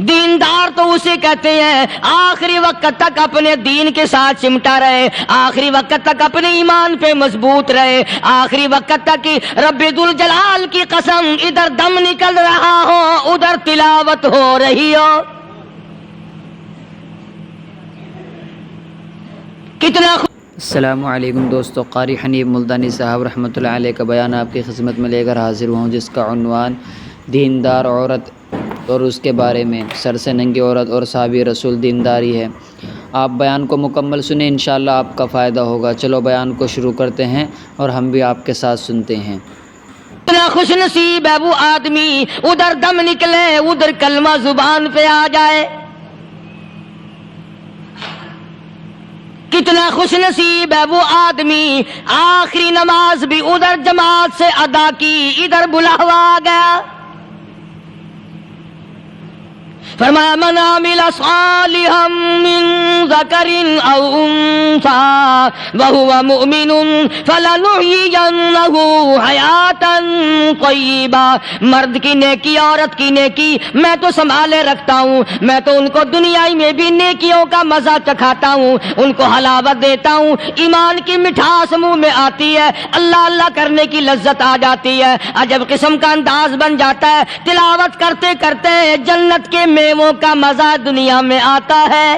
دیندار تو اسے کہتے ہیں آخری وقت تک اپنے دین کے ساتھ چمٹا رہے، آخری وقت تک اپنے ایمان پہ مضبوط رہے، آخری وقت تک رب ذوالجلال کی قسم ادھر دم نکل رہا ہو ادھر تلاوت ہو رہی ہو۔ کتنا السلام علیکم دوستو، قاری حنیف ملتانی صاحب رحمۃ اللہ علیہ کا بیان آپ کی خدمت میں لے کر حاضر ہوں، جس کا عنوان دیندار عورت اور اس کے بارے میں سر سے ننگی عورت اور صحابی رسول دینداری ہے۔ آپ بیان کو مکمل سنیں، انشاءاللہ آپ کا فائدہ ہوگا۔ چلو بیان کو شروع کرتے ہیں اور ہم بھی آپ کے ساتھ سنتے ہیں۔ کتنا خوش نصیب ہے وہ آدمی ادھر دم نکلے ادھر کلمہ زبان پہ آ جائے، کتنا خوش نصیب ہے وہ آدمی آخری نماز بھی ادھر جماعت سے ادا کی ادھر بلاوا آ گیا۔ فرمایا من عمل صالحا من ذکر او انثى وهو مؤمن فلنحيينه حیاتا طیبہ۔ مرد کی نیکی عورت کی نیکی میں تو سنبھالے رکھتا ہوں، میں تو ان کو دنیا میں بھی نیکیوں کا مزہ چکھاتا ہوں، ان کو حلاوت دیتا ہوں، ایمان کی مٹھاس منہ میں آتی ہے، اللہ اللہ کرنے کی لذت آ جاتی ہے، عجب قسم کا انداز بن جاتا ہے، تلاوت کرتے کرتے جنت کے میووں کا مزہ دنیا میں آتا ہے۔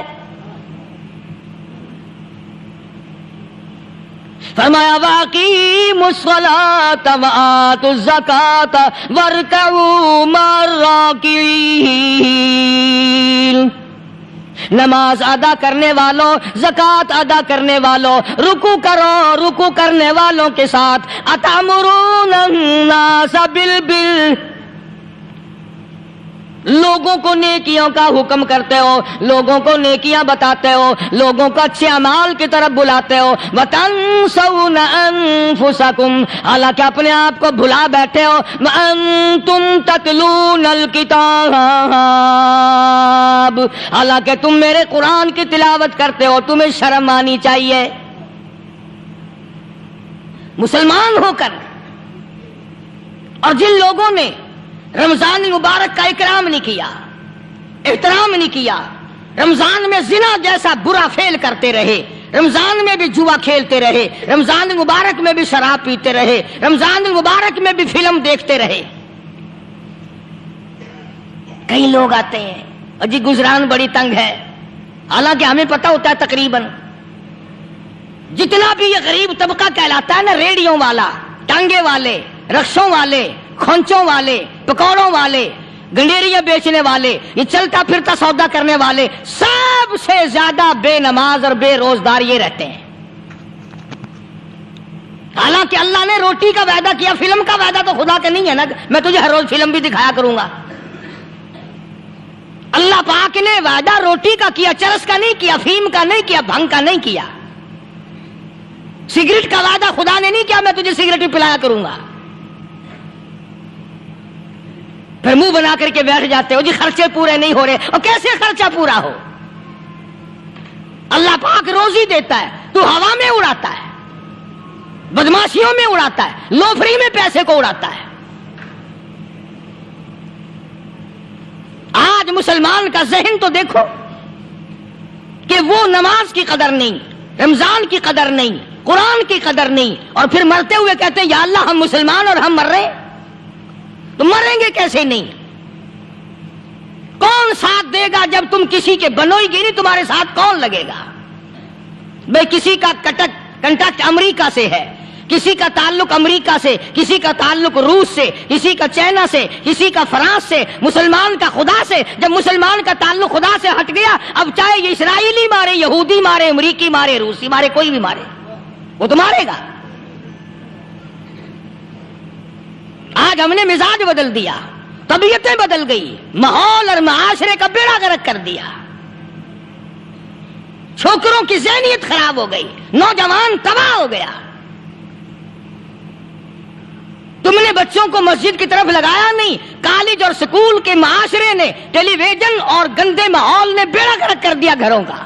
فرمایا واقیموا الصلاۃ وآتوا الزکاۃ وارکعوا مع الراکعین۔ نماز ادا کرنے والوں، زکوٰۃ ادا کرنے والوں، رکوع کرو، رکوع کرنے والوں کے ساتھ۔ اتامرون الناس بالبر، لوگوں کو نیکیوں کا حکم کرتے ہو، لوگوں کو نیکیاں بتاتے ہو، لوگوں کو اچھے اعمال کی طرف بلاتے ہو۔ وَتَنْسَوْنَ أَنفُسَكُمْ، حالانکہ اپنے آپ کو بھلا بیٹھے ہو۔ وَأَنْتُمْ تَتْلُونَ الْكِتَابَ، حالانکہ تم میرے قرآن کی تلاوت کرتے ہو، تمہیں شرم آنی چاہیے۔ مسلمان ہو کر اور جن لوگوں نے رمضان المبارک کا اکرام نہیں کیا، احترام نہیں کیا، رمضان میں زنا جیسا برا فعل کرتے رہے، رمضان میں بھی جوا کھیلتے رہے، رمضان المبارک میں بھی شراب پیتے رہے، رمضان المبارک میں بھی فلم دیکھتے رہے۔ کئی لوگ آتے ہیں اور جی گزران بڑی تنگ ہے، حالانکہ ہمیں پتہ ہوتا ہے تقریباً جتنا بھی یہ غریب طبقہ کہلاتا ہے نا، ریڑیوں والا، ٹانگے والے، رکشوں والے، کھونچوں والے، پکوڑوں والے، گنڈیریاں بیچنے والے، یہ چلتا پھرتا سودا کرنے والے، سب سے زیادہ بے نماز اور بے روزدار یہ رہتے ہیں۔ حالانکہ اللہ نے روٹی کا وعدہ کیا، فلم کا وعدہ تو خدا کا نہیں ہے نا، میں تجھے ہر روز فلم بھی دکھایا کروں گا۔ اللہ پاک نے وعدہ روٹی کا کیا، چرس کا نہیں کیا، فیم کا نہیں کیا، بھنگ کا نہیں کیا۔ سگریٹ کا وعدہ خدا نے نہیں کیا میں تجھے سگریٹ بھی پلایا کروں گا۔ پھر منہ بنا کر کے بیٹھ جاتے ہو جی خرچے پورے نہیں ہو رہے، اور کیسے خرچہ پورا ہو؟ اللہ پاک روزی دیتا ہے، تو ہوا میں اڑاتا ہے، بدماشیوں میں اڑاتا ہے، لوفری میں پیسے کو اڑاتا ہے۔ آج مسلمان کا ذہن تو دیکھو کہ وہ نماز کی قدر نہیں، رمضان کی قدر نہیں، قرآن کی قدر نہیں، اور پھر مرتے ہوئے کہتے ہیں یا اللہ ہم مسلمان اور ہم مر رہے ہیں۔ تو مریں گے کیسے نہیں؟ کون ساتھ دے گا جب تم کسی کے بنوئی گی نہیں، تمہارے ساتھ کون لگے گا؟ بھئی کسی کا کنٹیکٹ امریکہ سے ہے، کسی کا تعلق امریکہ سے، کسی کا تعلق روس سے، کسی کا چائنا سے، کسی کا فرانس سے، مسلمان کا خدا سے۔ جب مسلمان کا تعلق خدا سے ہٹ گیا، اب چاہے یہ اسرائیلی مارے، یہودی مارے، امریکی مارے، روسی مارے، کوئی بھی مارے، وہ تو مارے گا۔ آج ہم نے مزاج بدل دیا، طبیعتیں بدل گئی، ماحول اور معاشرے کا بیڑا غرق کر دیا، چھوکروں کی ذہنیت خراب ہو گئی، نوجوان تباہ ہو گیا۔ تم نے بچوں کو مسجد کی طرف لگایا نہیں، کالج اور سکول کے معاشرے نے، ٹیلی ویژن اور گندے ماحول نے بیڑا غرق کر دیا گھروں کا۔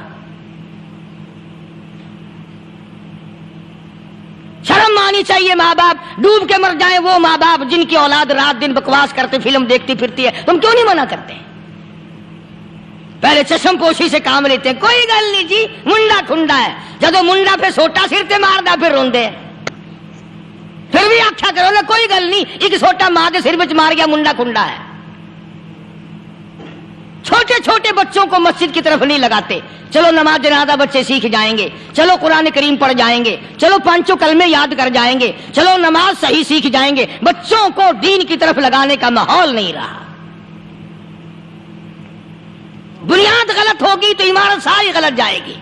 شرم آنی چاہیے ماں باپ، ڈوب کے مر جائیں وہ ماں باپ جن کی اولاد رات دن بکواس کرتے فلم دیکھتی پھرتی ہے، تم کیوں نہیں منع کرتے؟ پہلے چشم پوشی سے کام لیتے ہیں، کوئی گل نہیں جی منڈا ٹھنڈا ہے، جدو منڈا پہ سوٹا سر تے ماردا پھر روندے ہیں، پھر بھی آکھیا کرو نا کوئی گل نہیں، ایک سوٹا ماں دے سر وچ مار گیا منڈا ٹھنڈا ہے۔ چھوٹے چھوٹے بچوں کو مسجد کی طرف نہیں لگاتے، چلو نماز جنازہ بچے سیکھ جائیں گے، چلو قرآن کریم پڑھ جائیں گے، چلو پانچوں کلمے یاد کر جائیں گے، چلو نماز صحیح سیکھ جائیں گے، بچوں کو دین کی طرف لگانے کا ماحول نہیں رہا۔ بنیاد غلط ہوگی تو عمارت ساری غلط جائے گی۔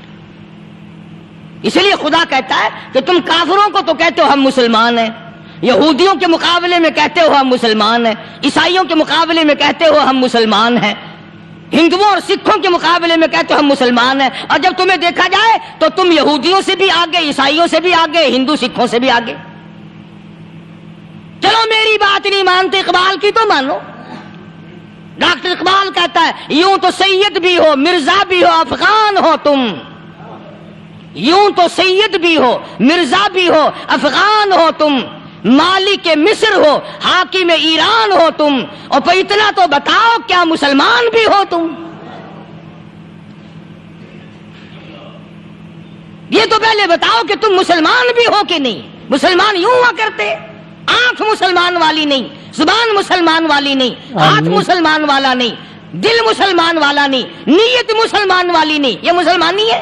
اس لیے خدا کہتا ہے کہ تم کافروں کو تو کہتے ہو ہم مسلمان ہیں، یہودیوں کے مقابلے میں کہتے ہو ہم مسلمان ہیں، عیسائیوں کے مقابلے میں کہتے ہو ہم مسلمان ہیں، ہندوؤں اور سکھوں کے مقابلے میں کہتے ہو ہم مسلمان ہیں، اور جب تمہیں دیکھا جائے تو تم یہودیوں سے بھی آگے، عیسائیوں سے بھی آگے، ہندو سکھوں سے بھی آگے۔ چلو میری بات نہیں مانتے اقبال کی تو مانو۔ ڈاکٹر اقبال کہتا ہے یوں تو سید بھی ہو مرزا بھی ہو افغان ہو تم، یوں تو سید بھی ہو مرزا بھی ہو افغان ہو تم، مالک مصر ہو حاکم ایران ہو تم، اور پھر اتنا تو بتاؤ کیا مسلمان بھی ہو تم؟ یہ تو پہلے بتاؤ کہ تم مسلمان بھی ہو کہ نہیں۔ مسلمان یوں ہوا کرتے، آنکھ مسلمان والی نہیں، زبان مسلمان والی نہیں، ہاتھ مسلمان والا نہیں، دل مسلمان والا نہیں، نیت مسلمان والی نہیں، یہ مسلمانی ہے؟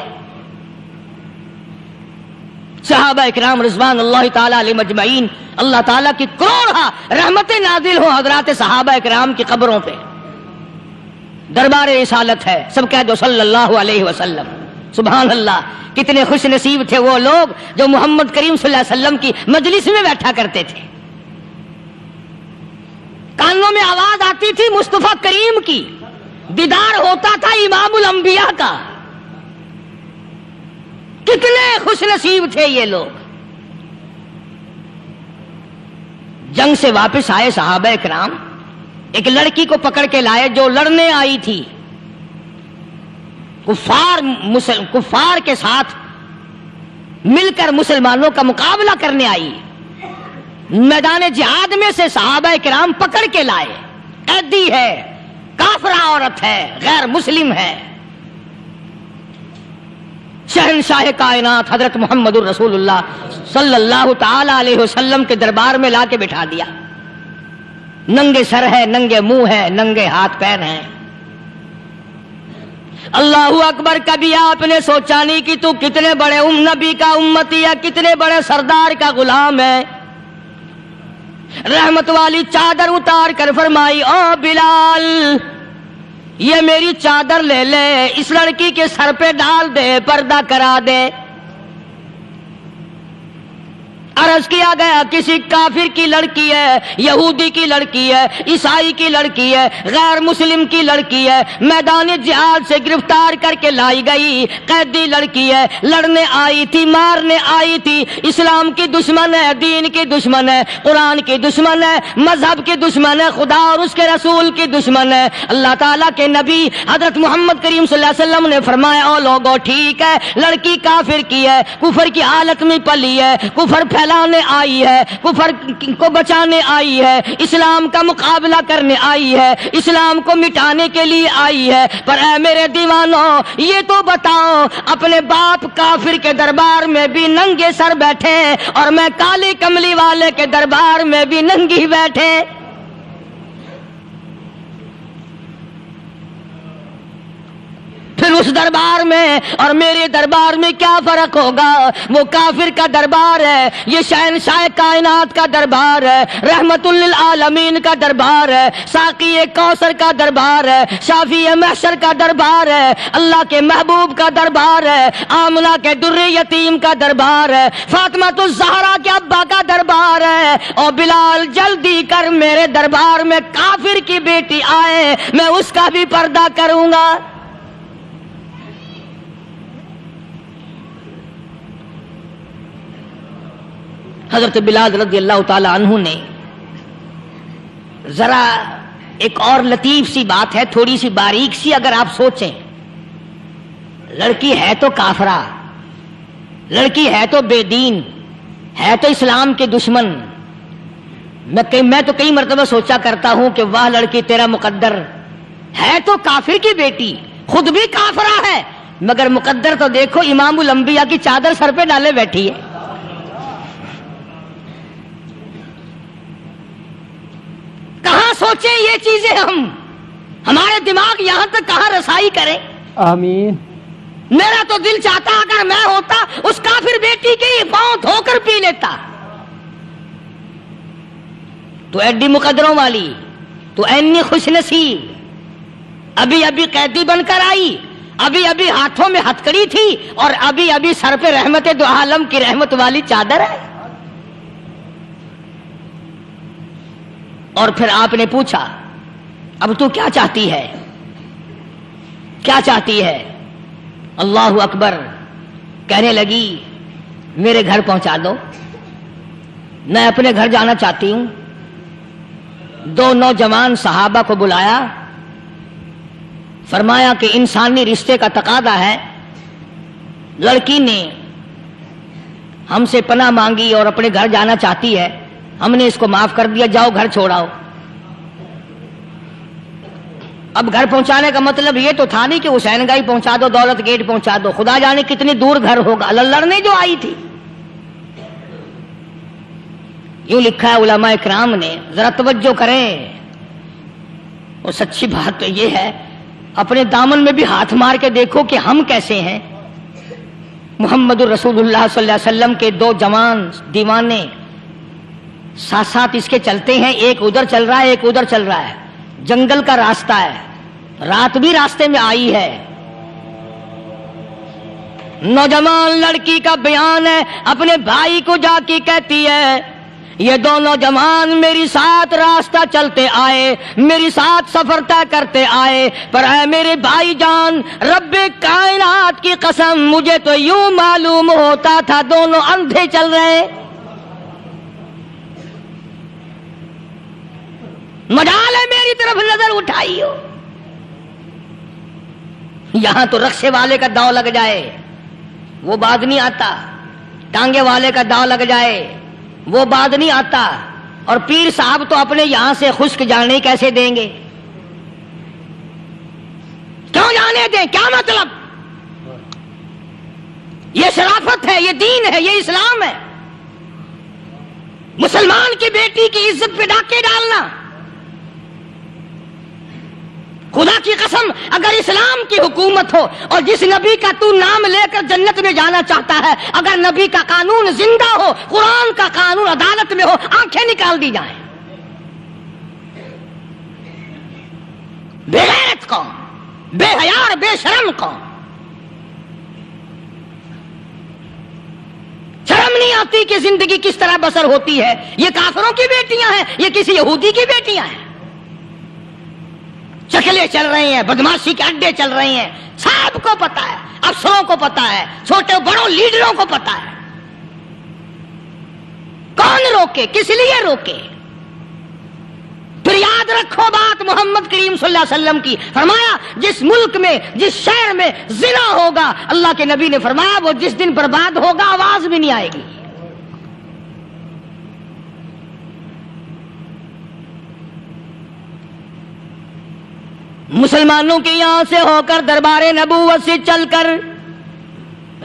صحابہ اکرام رضوان اللہ تعالیٰ علیہ مجمعین، اللہ تعالیٰ کی کروڑا رحمتیں نازل ہو حضرات صحابہ اکرام کی قبروں پہ۔ دربار رسالت ہے، سب کہہ دو صلی اللہ علیہ وسلم۔ سبحان اللہ، کتنے خوش نصیب تھے وہ لوگ جو محمد کریم صلی اللہ علیہ وسلم کی مجلس میں بیٹھا کرتے تھے، کانوں میں آواز آتی تھی مصطفیٰ کریم کی، دیدار ہوتا تھا امام الانبیاء کا۔ کتنے خوش نصیب تھے یہ لوگ۔ جنگ سے واپس آئے صحابہ کرام، ایک لڑکی کو پکڑ کے لائے جو لڑنے آئی تھی، کفار کے ساتھ مل کر مسلمانوں کا مقابلہ کرنے آئی، میدان جہاد میں سے صحابہ کرام پکڑ کے لائے، قیدی ہے، کافرہ عورت ہے، غیر مسلم ہے، شہنشاہ کائنات حضرت محمد الرسول اللہ صلی اللہ تعالی علیہ وسلم کے دربار میں لا کے بٹھا دیا، ننگے سر ہے، ننگے منہ ہے، ننگے ہاتھ پیر ہیں۔ اللہ اکبر، کبھی آپ نے سوچا نہیں کہ تو کتنے بڑے نبی کا امتی ہے، کتنے بڑے سردار کا غلام ہے؟ رحمت والی چادر اتار کر فرمائی او بلال یہ میری چادر لے لے، اس لڑکی کے سر پہ ڈال دے، پردہ کرا دے۔ عرض کیا گیا کسی کافر کی لڑکی ہے، یہودی کی لڑکی ہے، عیسائی کی لڑکی ہے، غیر مسلم کی لڑکی ہے، میدان جہاد سے گرفتار کر کے لائی گئی، قیدی لڑکی ہے، لڑنے آئی تھی، مارنے آئی تھی، اسلام کی دشمن ہے، دین کی دشمن ہے، قرآن کی دشمن ہے، مذہب کی دشمن ہے، خدا اور اس کے رسول کی دشمن ہے۔ اللہ تعالیٰ کے نبی حضرت محمد کریم صلی اللہ علیہ وسلم نے فرمایا او لوگو ٹھیک ہے، لڑکی کافر کی ہے، کفر کی حالت میں پلی ہے، کفر پھیلانے آئی ہے، کفر کو بچانے آئی ہے، اسلام کا مقابلہ کرنے آئی ہے، اسلام کو مٹانے کے لیے آئی ہے، پر اے میرے دیوانوں یہ تو بتاؤ اپنے باپ کافر کے دربار میں بھی ننگے سر بیٹھے اور میں کالی کملی والے کے دربار میں بھی ننگی بیٹھے؟ پھر اس دربار میں اور میرے دربار میں کیا فرق ہوگا؟ وہ کافر کا دربار ہے، یہ شہنشاہ کائنات کا دربار ہے، رحمت للعالمین کا دربار ہے، ساقی کوثر کا دربار ہے، شافی محشر کا دربار ہے، اللہ کے محبوب کا دربار ہے، آمنہ کے در یتیم کا دربار ہے، فاطمہ الزہرا کے ابا کا دربار ہے۔ اور بلال جلدی کر میرے دربار میں کافر کی بیٹی آئے، میں اس کا بھی پردہ کروں گا۔ حضرت بلال رضی اللہ تعالی عنہ نے ذرا ایک اور لطیف سی بات ہے، تھوڑی سی باریک سی، اگر آپ سوچیں، لڑکی ہے تو کافرہ، لڑکی ہے تو بے دین، ہے تو اسلام کے دشمن۔ میں تو کئی مرتبہ سوچا کرتا ہوں کہ واہ لڑکی تیرا مقدر، ہے تو کافر کی بیٹی، خود بھی کافرہ ہے، مگر مقدر تو دیکھو، امام الانبیاء کی چادر سر پہ ڈالے بیٹھی ہے۔ کہاں سوچیں یہ چیزیں ہم، ہمارے دماغ یہاں تک کہاں رسائی کریں؟ آمین۔ میرا تو دل چاہتا اگر میں ہوتا اس کافر بیٹی کی پاؤں دھو کر پی لیتا۔ تو ایڈی مقدروں والی، تو اینی خوش نصیب، ابھی ابھی قیدی بن کر آئی، ابھی ابھی ہاتھوں میں ہتکڑی تھی، اور ابھی ابھی سر پہ رحمت دو عالم کی رحمت والی چادر ہے۔ اور پھر آپ نے پوچھا اب تو کیا چاہتی ہے، کیا چاہتی ہے؟ اللہ اکبر، کہنے لگی میرے گھر پہنچا دو، میں اپنے گھر جانا چاہتی ہوں۔ دو نوجوان صحابہ کو بلایا، فرمایا کہ انسانی رشتے کا تقاضا ہے، لڑکی نے ہم سے پناہ مانگی اور اپنے گھر جانا چاہتی ہے، ہم نے اس کو معاف کر دیا، جاؤ گھر چھوڑاؤ۔ اب گھر پہنچانے کا مطلب یہ تو تھا نہیں کہ حسین گائی پہنچا دو، دولت گیٹ پہنچا دو، خدا جانے کتنی دور گھر ہوگا، لڑنے جو آئی تھی۔ یوں لکھا ہے علماء اکرام نے، ذرا توجہ کریں، اور سچی بات تو یہ ہے، اپنے دامن میں بھی ہاتھ مار کے دیکھو کہ ہم کیسے ہیں۔ محمد الرسول اللہ صلی اللہ علیہ وسلم کے دو جوان دیوانے ساتھ ساتھ اس کے چلتے ہیں، ایک ادھر چل رہا ہے، ایک ادھر چل رہا ہے، جنگل کا راستہ ہے، رات بھی راستے میں آئی ہے۔ نوجوان لڑکی کا بیان ہے، اپنے بھائی کو جا کے کہتی ہے یہ دونوں جوان میری ساتھ راستہ چلتے آئے، میری ساتھ سفر طے کرتے آئے، پر اے میرے بھائی جان، رب کائنات کی قسم مجھے تو یوں معلوم ہوتا تھا دونوں اندھے چل رہے۔ مجال ہے میری طرف نظر اٹھائی ہو، یہاں تو رکشے والے کا داؤ لگ جائے وہ بعد نہیں آتا، ٹانگے والے کا داؤ لگ جائے وہ بعد نہیں آتا، اور پیر صاحب تو اپنے یہاں سے خشک جانے کیسے دیں گے؟ کیوں جانے دیں؟ کیا مطلب؟ یہ شرافت ہے، یہ دین ہے، یہ اسلام ہے۔ مسلمان کی بیٹی کی عزت پہ ڈاکے ڈالنا، خدا کی قسم اگر اسلام کی حکومت ہو اور جس نبی کا تو نام لے کر جنت میں جانا چاہتا ہے، اگر نبی کا قانون زندہ ہو، قرآن کا قانون عدالت میں ہو، آنکھیں نکال دی جائیں۔ بے غیرت قوم، بے حیا اور بے شرم قوم، شرم نہیں آتی کہ زندگی کس طرح بسر ہوتی ہے۔ یہ کافروں کی بیٹیاں ہیں، یہ کسی یہودی کی بیٹیاں ہیں، چکلے چل رہے ہیں، بدماشی کے اڈے چل رہے ہیں، سب کو پتا ہے، افسروں کو پتا ہے، چھوٹے بڑوں لیڈروں کو پتا ہے۔ کون روکے؟ کس لیے روکے؟ پھر یاد رکھو بات محمد کریم صلی اللہ علیہ وسلم کی، فرمایا جس ملک میں، جس شہر میں زنا ہوگا، اللہ کے نبی نے فرمایا وہ جس دن برباد ہوگا آواز بھی نہیں آئے گی۔ مسلمانوں کے یہاں سے ہو کر دربار نبوت سے چل کر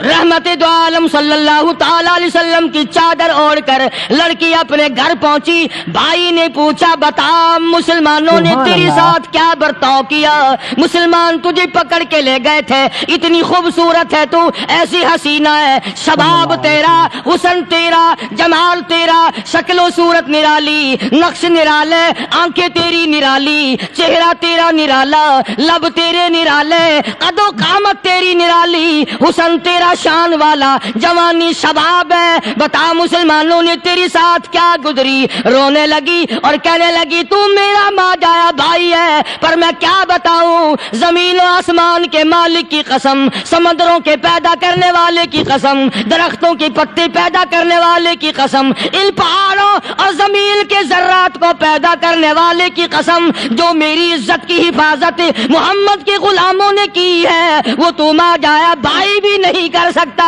رحمت دو عالم صلی اللہ تعالی علیہ وسلم کی چادر اوڑھ کر لڑکی اپنے گھر پہنچی۔ بھائی نے پوچھا بتا مسلمانوں نے تیری ساتھ کیا برتاؤ کیا؟ مسلمان تجھے پکڑ کے لے گئے تھے، اتنی خوبصورت ہے تو، ایسی حسینہ ہے، شباب تیرا، حسن تیرا، جمال تیرا، شکل و صورت نرالی، نقش نرالے، آنکھیں تیری نرالی، چہرہ تیرا نرالا، لب تیرے نرالے، قد و قامت تیری نرالی، حسن تیرا شان والا، جوانی شباب ہے، بتا مسلمانوں نے تیری ساتھ کیا گزری؟ رونے لگی اور کہنے لگی تو میرا ماں جایا بھائی ہے، پر میں کیا بتاؤں، زمین و آسمان کے مالک کی قسم، سمندروں کے پیدا کرنے والے کی قسم، درختوں کے پتے پیدا کرنے والے کی قسم، ان پہاڑوں اور زمین کے ذرات کو پیدا کرنے والے کی قسم، جو میری عزت کی حفاظت محمد کے غلاموں نے کی ہے، وہ تو ماں جایا بھائی بھی نہیں کر سکتا۔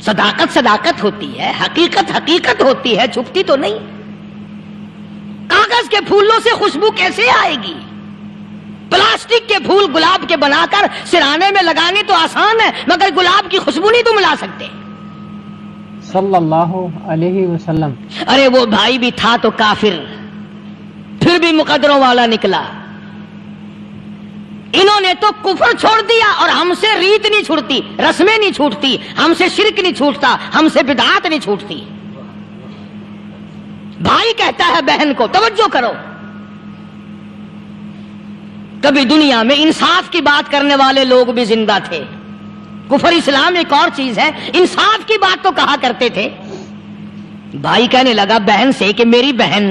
صداقت صداقت ہوتی ہے، حقیقت حقیقت ہوتی ہے، چھپتی تو نہیں۔ کاغذ کے پھولوں سے خوشبو کیسے آئے گی؟ پلاسٹک کے پھول گلاب کے بنا کر سرانے میں لگانے تو آسان ہے، مگر گلاب کی خوشبو نہیں تم لا سکتے صلی اللہ علیہ وسلم۔ ارے وہ بھائی بھی تھا تو کافر، پھر بھی مقدروں والا نکلا۔ انہوں نے تو کفر چھوڑ دیا، اور ہم سے ریت نہیں چھوٹتی، رسمیں نہیں چھوٹتی، ہم سے شرک نہیں چھوٹتا، ہم سے بدعات نہیں چھوٹتی۔ بھائی کہتا ہے بہن کو، توجہ کرو، کبھی دنیا میں انصاف کی بات کرنے والے لوگ بھی زندہ تھے۔ کفر اسلام ایک اور چیز ہے، انصاف کی بات تو کہا کرتے تھے۔ بھائی کہنے لگا بہن سے کہ میری بہن،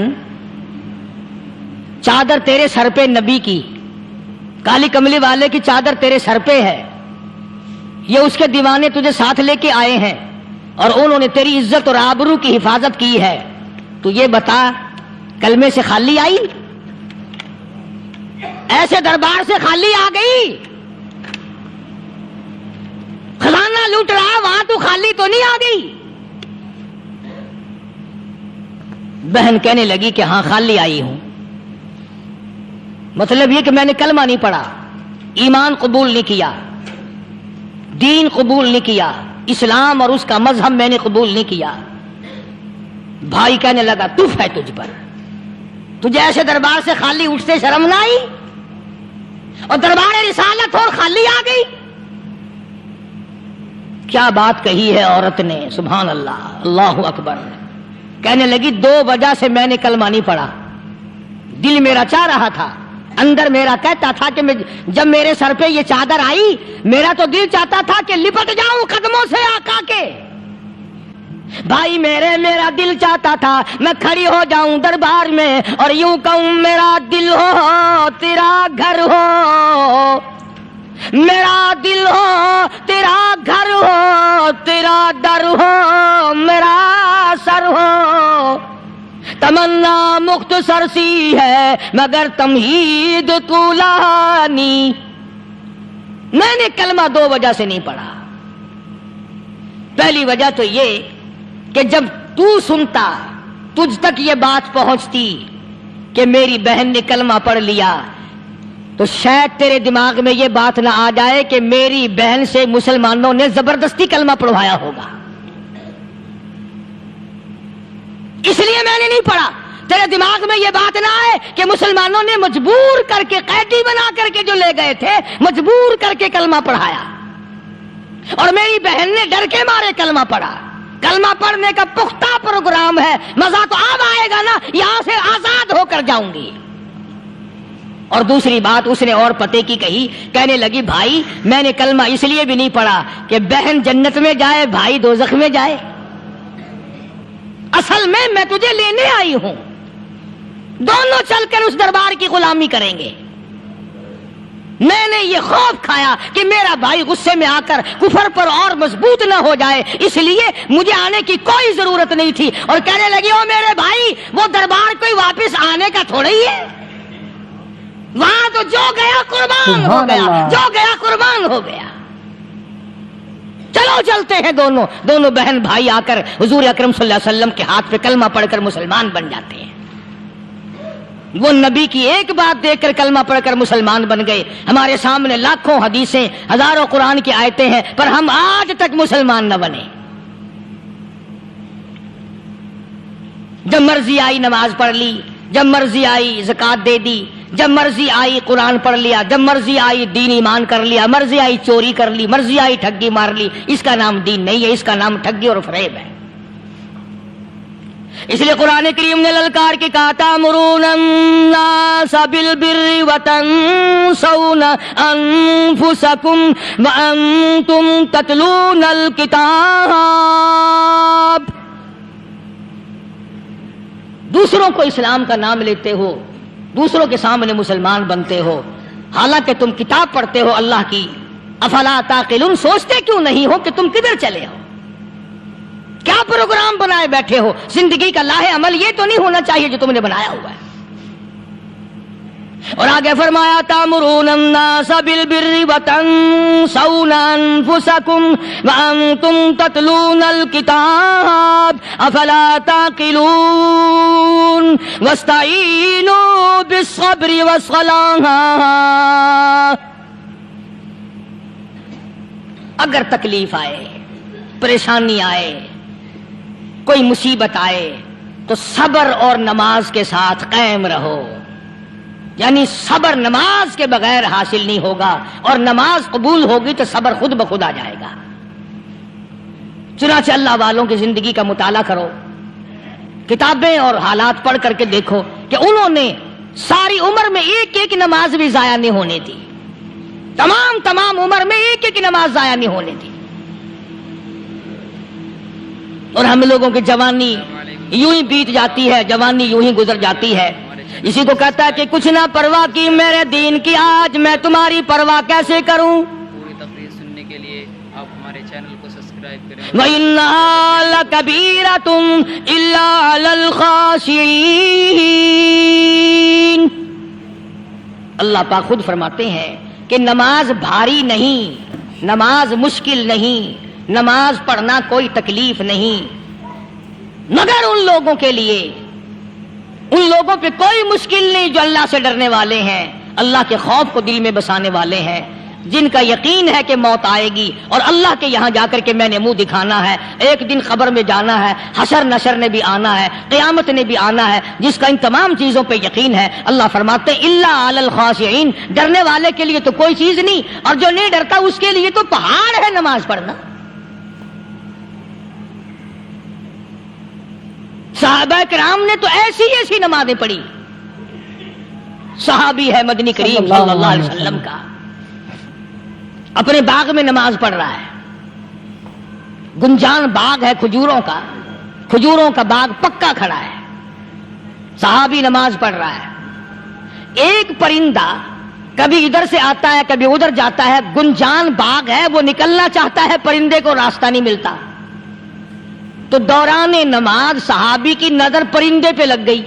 چادر تیرے سر پہ نبی کی، کالی کملی والے کی چادر تیرے سر پہ ہے، یہ اس کے دیوانے تجھے ساتھ لے کے آئے ہیں اور انہوں نے تیری عزت اور آبرو کی حفاظت کی ہے، تو یہ بتا کلمے سے خالی آئی؟ ایسے دربار سے خالی آ گئی؟ خزانہ لوٹ رہا وہاں تو خالی تو نہیں آ گئی؟ بہن کہنے لگی کہ ہاں خالی آئی ہوں، مطلب یہ کہ میں نے کلمہ نہیں پڑھا، ایمان قبول نہیں کیا، دین قبول نہیں کیا، اسلام اور اس کا مذہب میں نے قبول نہیں کیا۔ بھائی کہنے لگا تف ہے تجھ پر، تجھے ایسے دربار سے خالی اٹھتے شرم نہ آئی؟ اور دربار رسالت اور خالی آ گئی؟ کیا بات کہی ہے عورت نے، سبحان اللہ، اللہ اکبر۔ کہنے لگی 2 وجہ سے میں نے کلمہ نہیں پڑھا، دل میرا چاہ رہا تھا، اندر میرا کہتا تھا کہ جب میرے سر پہ یہ چادر آئی، میرا تو دل چاہتا تھا کہ لپٹ جاؤں قدموں سے آقا کے۔ بھائی میرا دل چاہتا تھا میں کھڑی ہو جاؤں دربار میں اور یوں کہوں میرا دل ہو تیرا گھر ہو، میرا دل ہو تیرا گھر ہو، تیرا در ہو میرا سر ہو، تمنا مختصر سی ہے مگر تمہید طولانی۔ میں نے کلمہ 2 وجہ سے نہیں پڑھا۔ پہلی وجہ تو یہ کہ جب تو سنتا، تجھ تک یہ بات پہنچتی کہ میری بہن نے کلمہ پڑھ لیا، تو شاید تیرے دماغ میں یہ بات نہ آ جائے کہ میری بہن سے مسلمانوں نے زبردستی کلمہ پڑھوایا ہوگا، اس لیے میں نے نہیں پڑھا۔ تیرے دماغ میں یہ بات نہ آئے کہ مسلمانوں نے مجبور کر کے، قیدی بنا کر کے جو لے گئے تھے، مجبور کر کے کلمہ پڑھایا، اور میری بہن نے ڈر کے مارے کلمہ پڑھا۔ کلمہ پڑھنے کا پختہ پروگرام ہے، مزہ تو اب آئے گا نا، یہاں سے آزاد ہو کر جاؤں گی۔ اور دوسری بات اس نے اور پتے کی کہی، کہنے لگی بھائی میں نے کلمہ اس لیے بھی نہیں پڑھا کہ بہن جنت میں جائے بھائی دوزخ میں جائے، اصل میں تجھے لینے آئی ہوں، دونوں چل کر اس دربار کی غلامی کریں گے۔ میں نے یہ خوف کھایا کہ میرا بھائی غصے میں آ کر کفر پر اور مضبوط نہ ہو جائے، اس لیے مجھے آنے کی کوئی ضرورت نہیں تھی۔ اور کہنے لگی او میرے بھائی، وہ دربار کوئی واپس آنے کا تھوڑا ہی ہے، وہاں تو جو گیا قربان ہو گیا، جو گیا قربان ہو گیا۔ چلو چلتے ہیں، دونوں بہن بھائی آ کر حضور اکرم صلی اللہ علیہ وسلم کے ہاتھ پہ کلمہ پڑھ کر مسلمان بن جاتے ہیں۔ وہ نبی کی ایک بات دیکھ کر کلمہ پڑھ کر مسلمان بن گئے۔ ہمارے سامنے لاکھوں حدیثیں، ہزاروں قرآن کی آیتیں ہیں، پر ہم آج تک مسلمان نہ بنے۔ جب مرضی آئی نماز پڑھ لی، جب مرضی آئی زکوٰۃ دے دی، جب مرضی آئی قرآن پڑھ لیا، جب مرضی آئی دین ایمان کر لیا، مرضی آئی چوری کر لی، مرضی آئی ٹھگی مار لی۔ اس کا نام دین نہیں ہے، اس کا نام ٹھگی اور فریب ہے۔ اس لیے قرآن کریم نے للکار کے کہا تَأْمُرُونَ النَّاسَ بِالْبِرِّ وَتَنْسَوْنَ أَنفُسَكُمْ وَأَنْتُمْ تَتْلُونَ الْكِتَابَ۔ دوسروں کو اسلام کا نام لیتے ہو، دوسروں کے سامنے مسلمان بنتے ہو، حالانکہ تم کتاب پڑھتے ہو اللہ کی۔ افلا تعقلون، سوچتے کیوں نہیں ہو کہ تم کدھر چلے ہو؟ کیا پروگرام بنائے بیٹھے ہو؟ زندگی کا لاہ عمل یہ تو نہیں ہونا چاہیے جو تم نے بنایا ہوا ہے۔ اور آگے فرمایا تَأْمُرُونَ النَّاسَ بِالْبِرِّ وَتَنْسَوْنَ أَنفُسَكُمْ وَأَنْتُمْ تَتْلُونَ الْكِتَابَ أَفَلَا تَعْقِلُونَ۔ وَاسْتَعِينُوا بِالصَّبْرِ وَالصَّلَاةِ. اگر تکلیف آئے، پریشانی آئے، کوئی مصیبت آئے تو صبر اور نماز کے ساتھ قائم رہو. یعنی صبر نماز کے بغیر حاصل نہیں ہوگا، اور نماز قبول ہوگی تو صبر خود بخود آ جائے گا. چنانچہ اللہ والوں کی زندگی کا مطالعہ کرو، کتابیں اور حالات پڑھ کر کے دیکھو کہ انہوں نے ساری عمر میں ایک ایک نماز بھی ضائع نہیں ہونے دی. تمام عمر میں ایک ایک نماز ضائع نہیں ہونے دی. اور ہم لوگوں کی جوانی یوں ہی بیت جاتی ہے، جوانی یوں ہی گزر جاتی ہے. اسی کو کہتا ہے کہ کچھ نہ پرواہ کی میرے دین کی، آج میں تمہاری پرواہ کیسے کروں. پوری تقریر سننے کے لیے آپ ہمارے چینل کو سبسکرائب کریں. وَإِنَّهَا لَكَبِيرَةٌ إِلَّا عَلَى الْخَاشِعِينَ. اللہ پاک خود فرماتے ہیں کہ نماز بھاری نہیں، نماز مشکل نہیں، نماز پڑھنا کوئی تکلیف نہیں، مگر ان لوگوں کے لیے، ان لوگوں پہ کوئی مشکل نہیں جو اللہ سے ڈرنے والے ہیں، اللہ کے خوف کو دل میں بسانے والے ہیں، جن کا یقین ہے کہ موت آئے گی اور اللہ کے یہاں جا کر کے میں نے منہ دکھانا ہے، ایک دن قبر میں جانا ہے، حشر نشر نے بھی آنا ہے، قیامت نے بھی آنا ہے، جس کا ان تمام چیزوں پہ یقین ہے. اللہ فرماتے ہیں الا علی الخاشعین، ڈرنے والے کے لیے تو کوئی چیز نہیں، اور جو نہیں ڈرتا اس کے لیے تو پہاڑ ہے نماز پڑھنا. صحابہ کرام نے تو ایسی ایسی نمازیں پڑھی. صحابی ہے مدنی کریم صلی اللہ علیہ وسلم کا، اپنے باغ میں نماز پڑھ رہا ہے. گنجان باغ ہے کھجوروں کا، کھجوروں کا باغ پکا کھڑا ہے، صحابی نماز پڑھ رہا ہے. ایک پرندہ کبھی ادھر سے آتا ہے کبھی ادھر جاتا ہے، گنجان باغ ہے، وہ نکلنا چاہتا ہے، پرندے کو راستہ نہیں ملتا. تو دوران نماز صحابی کی نظر پرندے پہ لگ گئی.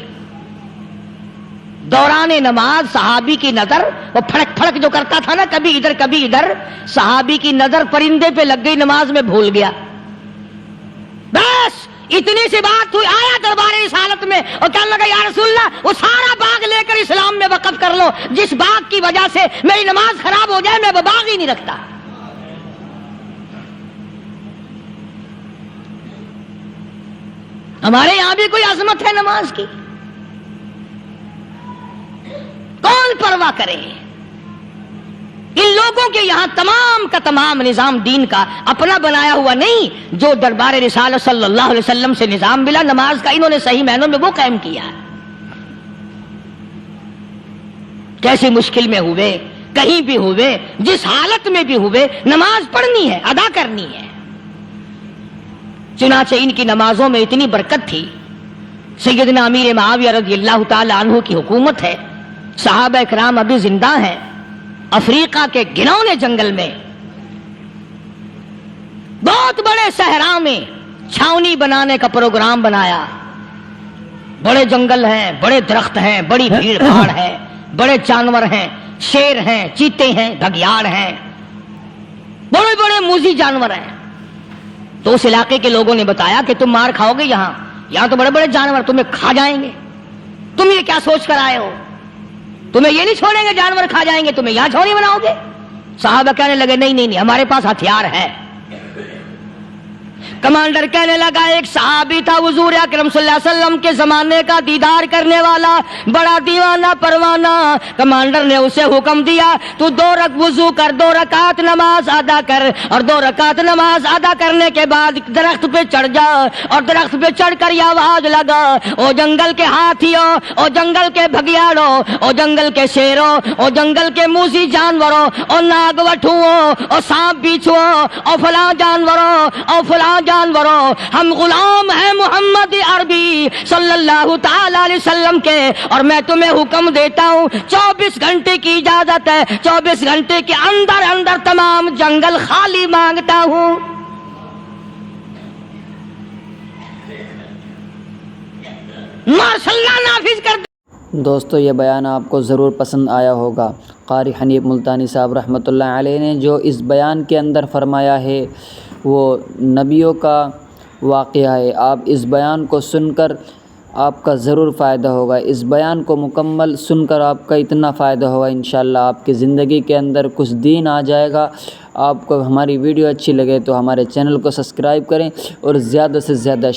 دوران نماز صحابی کی نظر، وہ پھڑک پھڑک جو کرتا تھا نا، کبھی ادھر کبھی ادھر، صحابی کی نظر پرندے پہ لگ گئی، نماز میں بھول گیا. بس اتنی سی بات ہوئی، آیا دربار رسالت میں اور کہنے لگا یا رسول اللہ وہ سارا باغ لے کر اسلام میں وقف کر لو، جس باغ کی وجہ سے میری نماز خراب ہو جائے میں وہ باغ ہی نہیں رکھتا. ہمارے یہاں بھی کوئی عظمت ہے نماز کی؟ کون پرواہ کرے؟ ان لوگوں کے یہاں تمام کا تمام نظام دین کا اپنا بنایا ہوا نہیں، جو دربار رسالت صلی اللہ علیہ وسلم سے نظام ملا نماز کا، انہوں نے صحیح معنوں میں وہ قائم کیا. کیسی مشکل میں ہوئے، کہیں بھی ہوئے، جس حالت میں بھی ہوئے، نماز پڑھنی ہے، ادا کرنی ہے. چنانچہ ان کی نمازوں میں اتنی برکت تھی. سیدنا امیر معاویہ رضی اللہ تعالی عنہ کی حکومت ہے، صحابہ کرام ابھی زندہ ہیں. افریقہ کے گھنونے جنگل میں، بہت بڑے صحرا میں چھاونی بنانے کا پروگرام بنایا. بڑے جنگل ہیں، بڑے درخت ہیں، بڑی بھیڑ بھاڑ ہے، بڑے جانور ہیں، شیر ہیں، چیتے ہیں، گھگیاڑ ہیں، بڑے بڑے موذی جانور ہیں. تو اس علاقے کے لوگوں نے بتایا کہ تم مار کھاؤ گے، یہاں تو بڑے بڑے جانور تمہیں کھا جائیں گے. تم یہ کیا سوچ کر آئے ہو؟ تمہیں یہ نہیں چھوڑیں گے، جانور کھا جائیں گے، تمہیں یہاں چھوڑی بناؤ گے؟ صحابہ کہنے لگے نہیں، ہمارے پاس ہتھیار ہے. کمانڈر کہنے لگا، ایک صحابی تھا حضور اکرم صلی اللہ علیہ وسلم کے زمانے کا دیدار کرنے والا، بڑا دیوانہ پروانہ. کمانڈر نے اسے حکم دیا تو 2 وضو کر، 2 رکعت نماز ادا کر، اور 2 رکعت نماز ادا کرنے کے بعد درخت پہ چڑھ جا، اور درخت پہ چڑھ کر یہ آواز لگا، او جنگل کے ہاتھیوں، او جنگل کے بھگیاڑوں، او جنگل کے شیروں، او جنگل کے موذی جانوروں، او ناگ وٹھوؤں، او سانپ بیچھوؤں، او فلاں جانوروں، او فلاں جانوروں، ہم غلام ہیں محمد عربی صلی اللہ تعالی علیہ وسلم کے، اور میں تمہیں حکم دیتا ہوں 24 گھنٹے کی اجازت ہے، 24 گھنٹے کے اندر اندر تمام جنگل خالی مانگتا ہوں. ماشاء اللہ نافذ کر. دوستو یہ بیان آپ کو ضرور پسند آیا ہوگا. قاری حنیف ملتانی صاحب رحمۃ اللہ علیہ نے جو اس بیان کے اندر فرمایا ہے وہ نبیوں کا واقعہ ہے. آپ اس بیان کو سن کر آپ کا ضرور فائدہ ہوگا۔ اس بیان کو مکمل سن کر آپ کا اتنا فائدہ ہوگا انشاءاللہ آپ کی زندگی کے اندر کچھ دین آ جائے گا۔ آپ کو ہماری ویڈیو اچھی لگے تو ہمارے چینل کو سبسکرائب کریں اور زیادہ سے زیادہ